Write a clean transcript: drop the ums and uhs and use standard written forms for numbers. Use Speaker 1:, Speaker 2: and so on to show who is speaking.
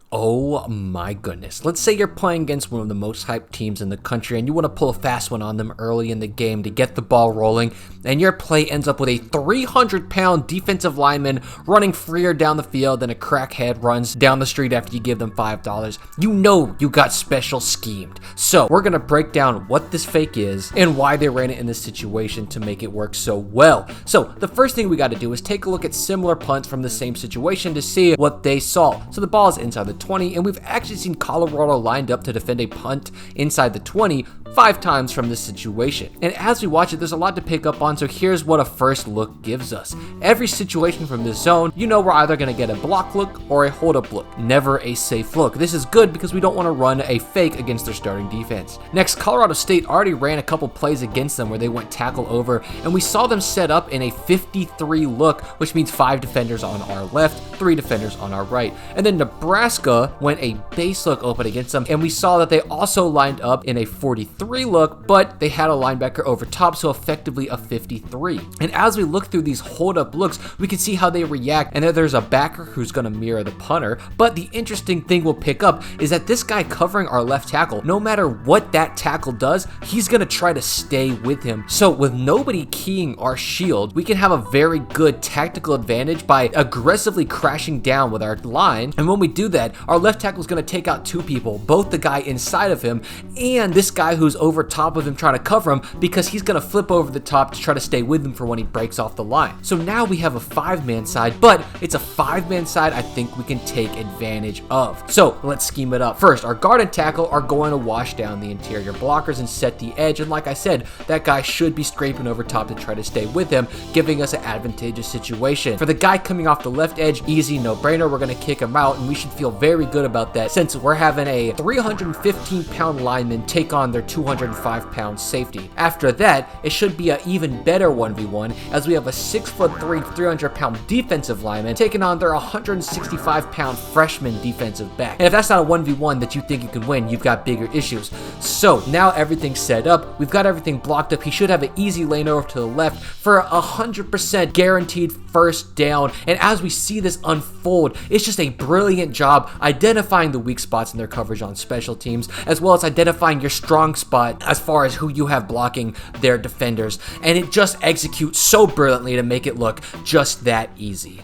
Speaker 1: Oh my goodness. Let's say you're playing against one of the most hyped teams in the country and you want to pull a fast one on them early in the game to get the ball rolling, and your play ends up with a 300-pound defensive lineman running freer down the field than a crackhead runs down the street after you give them $5. You know you got special schemed. So we're going to break down what this fake is and why they ran it in this situation to make it work so well. So the first thing we got to do is take a look at similar punts from the same situation to see what they saw. So the ball is inside the 20, and we've actually seen Colorado lined up to defend a punt inside the 20 5 times from this situation. And as we watch it, there's a lot to pick up on, so here's what a first look gives us. Every situation from this zone, you know we're either going to get a block look or a hold up look, never a safe look. This is good because we don't want to run a fake against their starting defense. Next, Colorado State already ran a couple plays against them where they went tackle over, and we saw them set up in a 53 look, which means 5 defenders on our left, 3 defenders on our right. And then Nebraska went a base look open against them, and we saw that they also lined up in a 43 look, but they had a linebacker over top, so effectively a 53. And as we look through these hold up looks, we can see how they react, and there's a backer who's going to mirror the punter. But the interesting thing we'll pick up is that this guy covering our left tackle, no matter what that tackle does, he's going to try to stay with him. So with nobody keying our shield, we can have a very good tactical advantage by aggressively crashing down with our line. And when we do that, our left tackle is going to take out 2 people, both the guy inside of him and this guy who's over top of him trying to cover him, because he's going to flip over the top to try to stay with him for when he breaks off the line. So now we have a 5-man side, but it's a 5-man side I think we can take advantage of. So let's scheme it up. First, our guard and tackle are going to wash down the interior blockers and set the edge, and like I said, that guy should be scraping over top to try to stay with him, giving us an advantageous situation. For the guy coming off the left edge, easy, no-brainer, we're going to kick him out, and we should feel very good about that since we're having a 315-pound lineman take on their 205-pound safety. After that, it should be an even better 1v1 as we have a 6'3", 300-pound defensive lineman taking on their 165-pound freshman defensive back. And if that's not a 1v1 that you think you can win, you've got bigger issues. So now everything's set up. We've got everything blocked up. He should have an easy lane over to the left for 100% guaranteed first down. And as we see this unfold, it's just a brilliant job identifying the weak spots in their coverage on special teams, as well as identifying your strong spot as far as who you have blocking their defenders. And it just executes so brilliantly to make it look just that easy.